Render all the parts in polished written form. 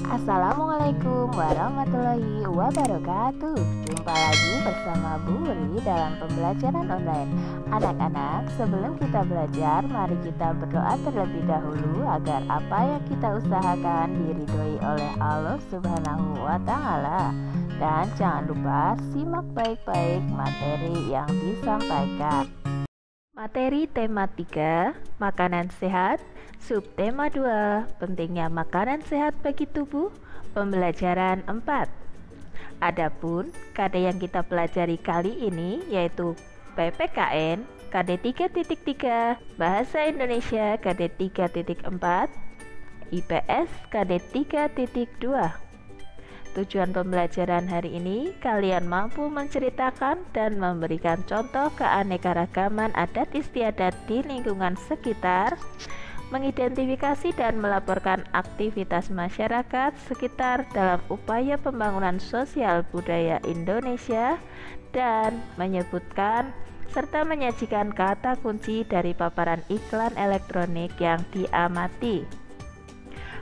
Assalamualaikum warahmatullahi wabarakatuh. Jumpa lagi bersama Bu Wuri dalam pembelajaran online. Anak-anak, sebelum kita belajar, mari kita berdoa terlebih dahulu agar apa yang kita usahakan diridhoi oleh Allah Subhanahu wa Ta'ala. Dan jangan lupa simak baik-baik materi yang disampaikan. Materi tema 3, makanan sehat. Subtema 2, pentingnya makanan sehat bagi tubuh. Pembelajaran 4. Adapun KD yang kita pelajari kali ini yaitu PPKN KD 3.3, Bahasa Indonesia KD 3.4, IPS KD 3.2. Tujuan pembelajaran hari ini, kalian mampu menceritakan dan memberikan contoh keanekaragaman adat istiadat di lingkungan sekitar, mengidentifikasi dan melaporkan aktivitas masyarakat sekitar dalam upaya pembangunan sosial budaya Indonesia, dan menyebutkan serta menyajikan kata kunci dari paparan iklan elektronik yang diamati.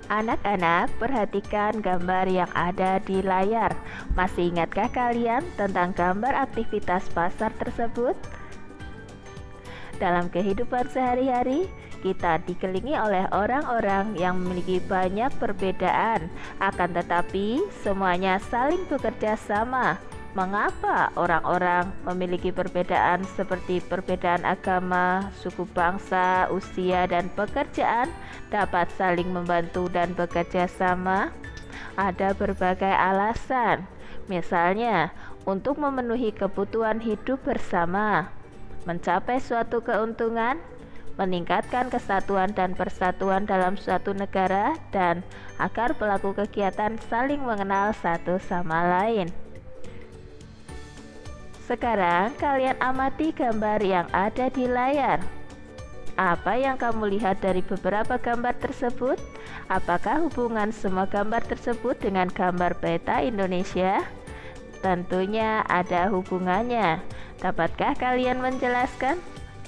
Anak-anak, perhatikan gambar yang ada di layar. Masih ingatkah kalian tentang gambar aktivitas pasar tersebut? Dalam kehidupan sehari-hari, kita dikelilingi oleh orang-orang yang memiliki banyak perbedaan, akan tetapi semuanya saling bekerja sama. Mengapa orang-orang memiliki perbedaan seperti perbedaan agama, suku bangsa, usia, dan pekerjaan dapat saling membantu dan bekerja sama? Ada berbagai alasan, misalnya untuk memenuhi kebutuhan hidup bersama, mencapai suatu keuntungan, meningkatkan kesatuan dan persatuan dalam suatu negara, dan agar pelaku kegiatan saling mengenal satu sama lain. Sekarang kalian amati gambar yang ada di layar. Apa yang kamu lihat dari beberapa gambar tersebut? Apakah hubungan semua gambar tersebut dengan gambar peta Indonesia? Tentunya ada hubungannya. Dapatkah kalian menjelaskan?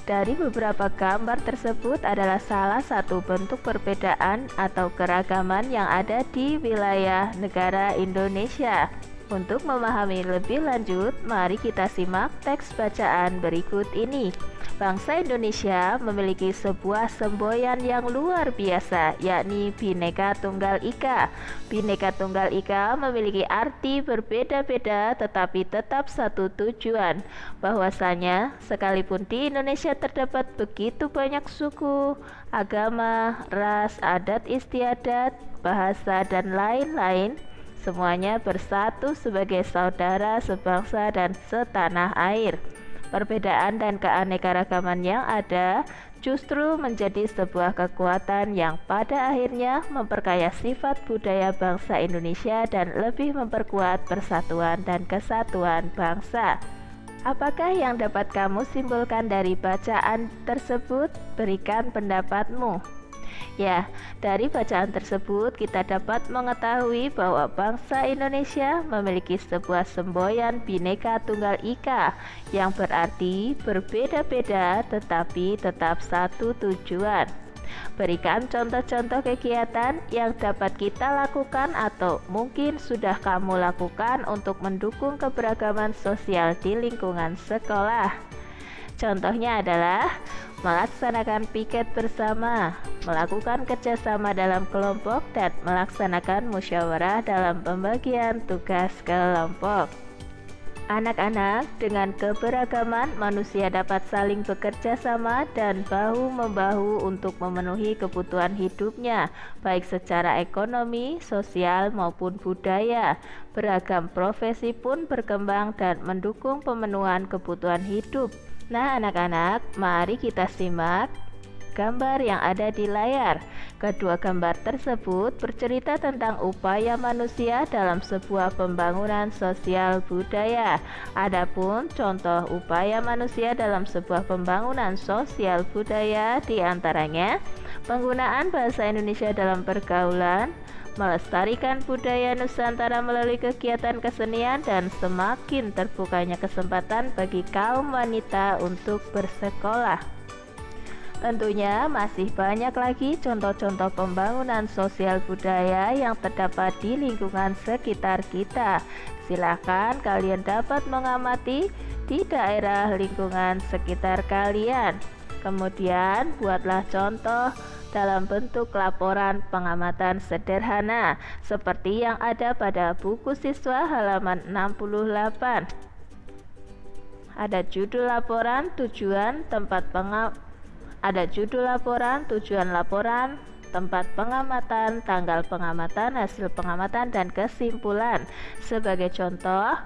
Dari beberapa gambar tersebut adalah salah satu bentuk perbedaan atau keragaman yang ada di wilayah negara Indonesia. Untuk memahami lebih lanjut, mari kita simak teks bacaan berikut ini. Bangsa Indonesia memiliki sebuah semboyan yang luar biasa, yakni Bhinneka Tunggal Ika. Bhinneka Tunggal Ika memiliki arti berbeda-beda tetapi tetap satu tujuan, bahwasanya sekalipun di Indonesia terdapat begitu banyak suku, agama, ras, adat istiadat, bahasa, dan lain-lain, semuanya bersatu sebagai saudara sebangsa dan setanah air. Perbedaan dan keanekaragaman yang ada justru menjadi sebuah kekuatan yang pada akhirnya memperkaya sifat budaya bangsa Indonesia dan lebih memperkuat persatuan dan kesatuan bangsa. Apakah yang dapat kamu simpulkan dari bacaan tersebut? Berikan pendapatmu. Ya, dari bacaan tersebut kita dapat mengetahui bahwa bangsa Indonesia memiliki sebuah semboyan Bhinneka Tunggal Ika yang berarti berbeda-beda tetapi tetap satu tujuan. Berikan contoh-contoh kegiatan yang dapat kita lakukan atau mungkin sudah kamu lakukan untuk mendukung keberagaman sosial di lingkungan sekolah. Contohnya adalah melaksanakan piket bersama, melakukan kerjasama dalam kelompok, dan melaksanakan musyawarah dalam pembagian tugas kelompok. Anak-anak, dengan keberagaman manusia dapat saling bekerja sama dan bahu-membahu untuk memenuhi kebutuhan hidupnya, baik secara ekonomi, sosial, maupun budaya. Beragam profesi pun berkembang dan mendukung pemenuhan kebutuhan hidup. Nah, anak-anak, mari kita simak gambar yang ada di layar. Kedua gambar tersebut bercerita tentang upaya manusia dalam sebuah pembangunan sosial budaya. Adapun contoh upaya manusia dalam sebuah pembangunan sosial budaya diantaranya penggunaan bahasa Indonesia dalam pergaulan, melestarikan budaya Nusantara melalui kegiatan kesenian, dan semakin terbukanya kesempatan bagi kaum wanita untuk bersekolah. Tentunya masih banyak lagi contoh-contoh pembangunan sosial budaya yang terdapat di lingkungan sekitar kita. Silakan kalian dapat mengamati di daerah lingkungan sekitar kalian. Kemudian buatlah contoh dalam bentuk laporan pengamatan sederhana seperti yang ada pada buku siswa halaman 68. Ada judul laporan, tujuan laporan, tempat pengamatan, tanggal pengamatan, hasil pengamatan, dan kesimpulan. Sebagai contoh,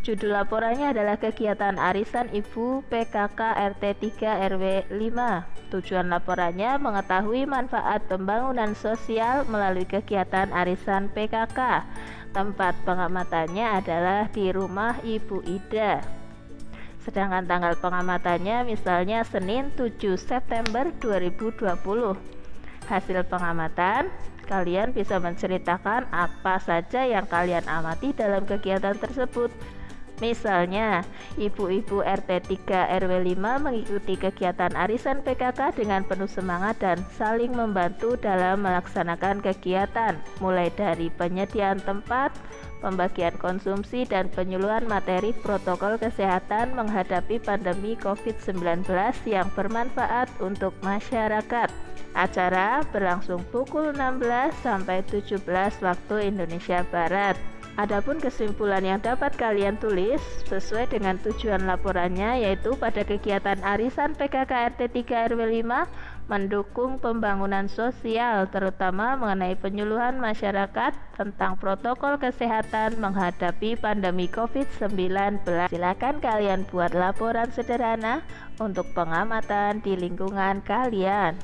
judul laporannya adalah kegiatan arisan Ibu PKK RT 3 RW 5. Tujuan laporannya mengetahui manfaat pembangunan sosial melalui kegiatan arisan PKK. Tempat pengamatannya adalah di rumah Ibu Ida. Sedangkan tanggal pengamatannya misalnya Senin 7 September 2020. Hasil pengamatan, kalian bisa menceritakan apa saja yang kalian amati dalam kegiatan tersebut. Misalnya, ibu-ibu RT 3 RW 5 mengikuti kegiatan arisan PKK dengan penuh semangat dan saling membantu dalam melaksanakan kegiatan, mulai dari penyediaan tempat, pembagian konsumsi, dan penyuluhan materi protokol kesehatan menghadapi pandemi COVID-19 yang bermanfaat untuk masyarakat. Acara berlangsung pukul 16 sampai 17 waktu Indonesia Barat. Adapun kesimpulan yang dapat kalian tulis sesuai dengan tujuan laporannya, yaitu pada kegiatan arisan PKK RT 3 RW 5 mendukung pembangunan sosial, terutama mengenai penyuluhan masyarakat tentang protokol kesehatan menghadapi pandemi COVID-19. Silakan kalian buat laporan sederhana untuk pengamatan di lingkungan kalian.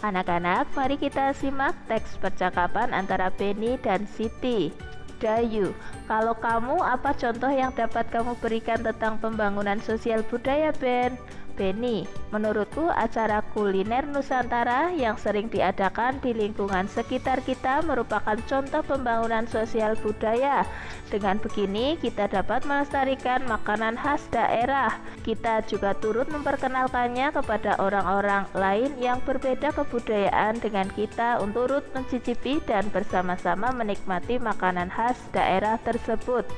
Anak-anak, mari kita simak teks percakapan antara Benny dan Siti. Dayu, kalau kamu, apa contoh yang dapat kamu berikan tentang pembangunan sosial budaya, Ben? Benny, menurutku acara kuliner Nusantara yang sering diadakan di lingkungan sekitar kita merupakan contoh pembangunan sosial budaya. Dengan begini, kita dapat melestarikan makanan khas daerah. Kita juga turut memperkenalkannya kepada orang-orang lain yang berbeda kebudayaan dengan kita untuk turut mencicipi dan bersama-sama menikmati makanan khas daerah tersebut.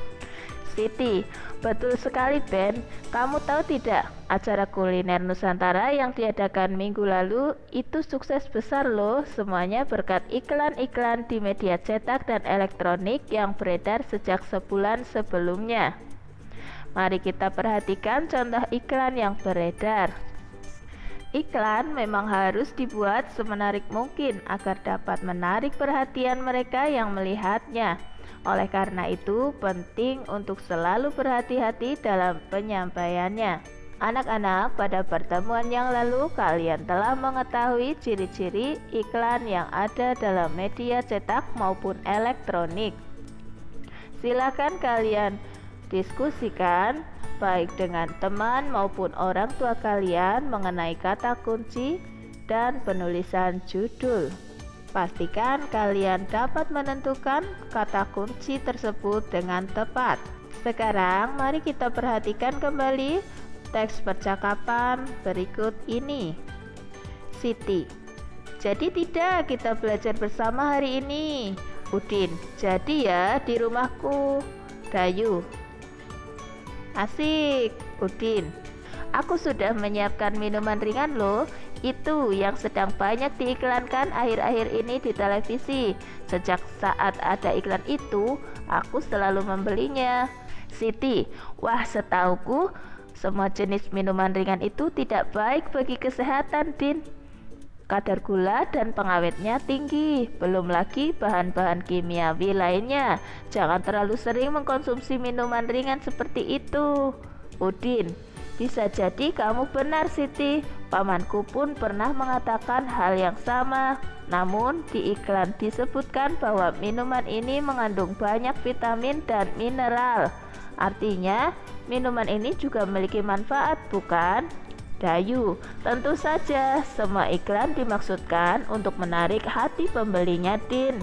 Siti, betul sekali Ben. Kamu tahu tidak, acara kuliner Nusantara yang diadakan minggu lalu itu sukses besar loh. Semuanya berkat iklan-iklan di media cetak dan elektronik yang beredar sejak sebulan sebelumnya. Mari kita perhatikan contoh iklan yang beredar. Iklan memang harus dibuat semenarik mungkin agar dapat menarik perhatian mereka yang melihatnya. Oleh karena itu, penting untuk selalu berhati-hati dalam penyampaiannya. Anak-anak, pada pertemuan yang lalu kalian telah mengetahui ciri-ciri iklan yang ada dalam media cetak maupun elektronik. Silakan kalian diskusikan baik dengan teman maupun orang tua kalian mengenai kata kunci dan penulisan judul. Pastikan kalian dapat menentukan kata kunci tersebut dengan tepat. Sekarang mari kita perhatikan kembali teks percakapan berikut ini. Siti, jadi tidak kita belajar bersama hari ini? Udin, jadi ya di rumahku. Dayu, asik. Udin, aku sudah menyiapkan minuman ringan loh. Itu yang sedang banyak diiklankan akhir-akhir ini di televisi. Sejak saat ada iklan itu, aku selalu membelinya. Siti, wah setauku semua jenis minuman ringan itu tidak baik bagi kesehatan, Din. Kadar gula dan pengawetnya tinggi, belum lagi bahan-bahan kimiawi lainnya. Jangan terlalu sering mengkonsumsi minuman ringan seperti itu. Udin, bisa jadi kamu benar Siti. Pamanku pun pernah mengatakan hal yang sama. Namun di iklan disebutkan bahwa minuman ini mengandung banyak vitamin dan mineral. Artinya minuman ini juga memiliki manfaat, bukan? Dayu, tentu saja semua iklan dimaksudkan untuk menarik hati pembelinya, Din.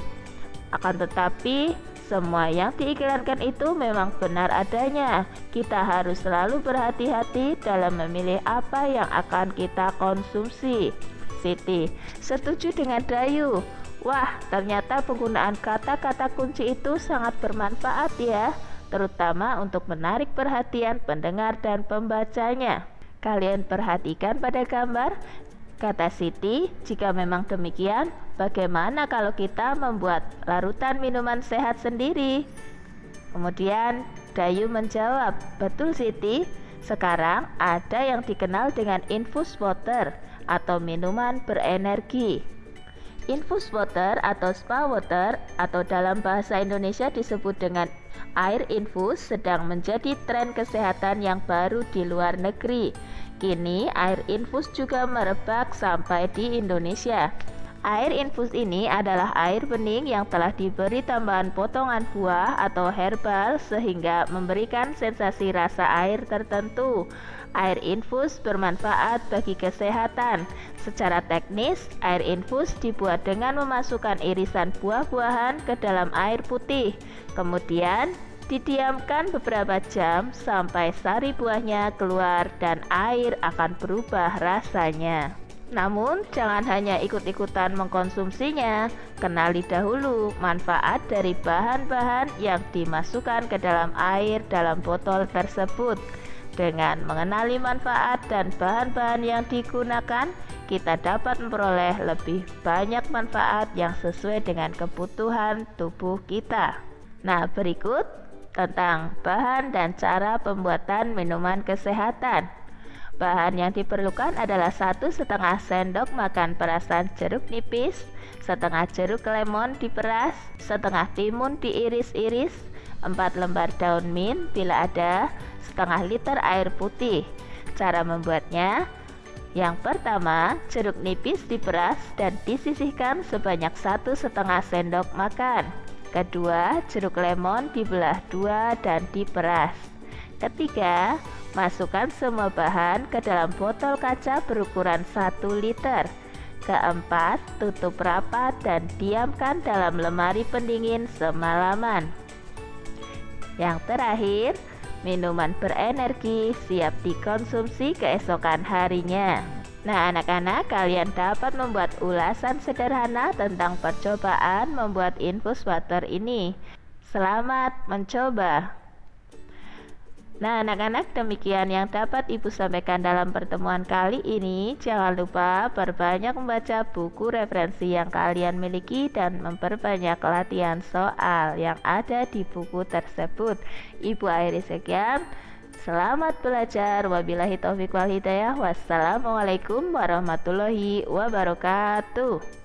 Akan tetapi semua yang diiklankan itu memang benar adanya. Kita harus selalu berhati-hati dalam memilih apa yang akan kita konsumsi. Siti, setuju dengan Dayu. Wah, ternyata penggunaan kata-kata kunci itu sangat bermanfaat ya, terutama untuk menarik perhatian pendengar dan pembacanya. Kalian perhatikan pada gambar. Kata Siti, jika memang demikian, bagaimana kalau kita membuat larutan minuman sehat sendiri? Kemudian Dayu menjawab, betul Siti, sekarang ada yang dikenal dengan infus water atau minuman berenergi. Infus water atau spa water atau dalam bahasa Indonesia disebut dengan air infus sedang menjadi tren kesehatan yang baru di luar negeri. Kini air infus juga merebak sampai di Indonesia. Air infus ini adalah air bening yang telah diberi tambahan potongan buah atau herbal sehingga memberikan sensasi rasa air tertentu. Air infus bermanfaat bagi kesehatan. Secara teknis, air infus dibuat dengan memasukkan irisan buah-buahan ke dalam air putih. Kemudian didiamkan beberapa jam sampai sari buahnya keluar dan air akan berubah rasanya. Namun jangan hanya ikut-ikutan mengkonsumsinya, kenali dahulu manfaat dari bahan-bahan yang dimasukkan ke dalam air dalam botol tersebut. Dengan mengenali manfaat dan bahan-bahan yang digunakan, kita dapat memperoleh lebih banyak manfaat yang sesuai dengan kebutuhan tubuh kita. Nah, berikut tentang bahan dan cara pembuatan minuman kesehatan. Bahan yang diperlukan adalah 1,5 sendok makan perasan jeruk nipis, setengah jeruk lemon diperas, setengah timun diiris-iris, 4 lembar daun mint bila ada, setengah liter air putih. Cara membuatnya, yang pertama, jeruk nipis diperas dan disisihkan sebanyak 1,5 sendok makan. Kedua, jeruk lemon dibelah 2 dan diperas. Ketiga, masukkan semua bahan ke dalam botol kaca berukuran 1 liter. Keempat, tutup rapat dan diamkan dalam lemari pendingin semalaman. Yang terakhir, minuman berenergi siap dikonsumsi keesokan harinya. Nah, anak-anak, kalian dapat membuat ulasan sederhana tentang percobaan membuat infus water ini. Selamat mencoba. Nah, anak-anak, demikian yang dapat Ibu sampaikan dalam pertemuan kali ini. Jangan lupa perbanyak membaca buku referensi yang kalian miliki dan memperbanyak latihan soal yang ada di buku tersebut. Ibu akhiri sekian. Selamat belajar. Wabillahi taufiq wal hidayah. Wassalamualaikum warahmatullahi wabarakatuh.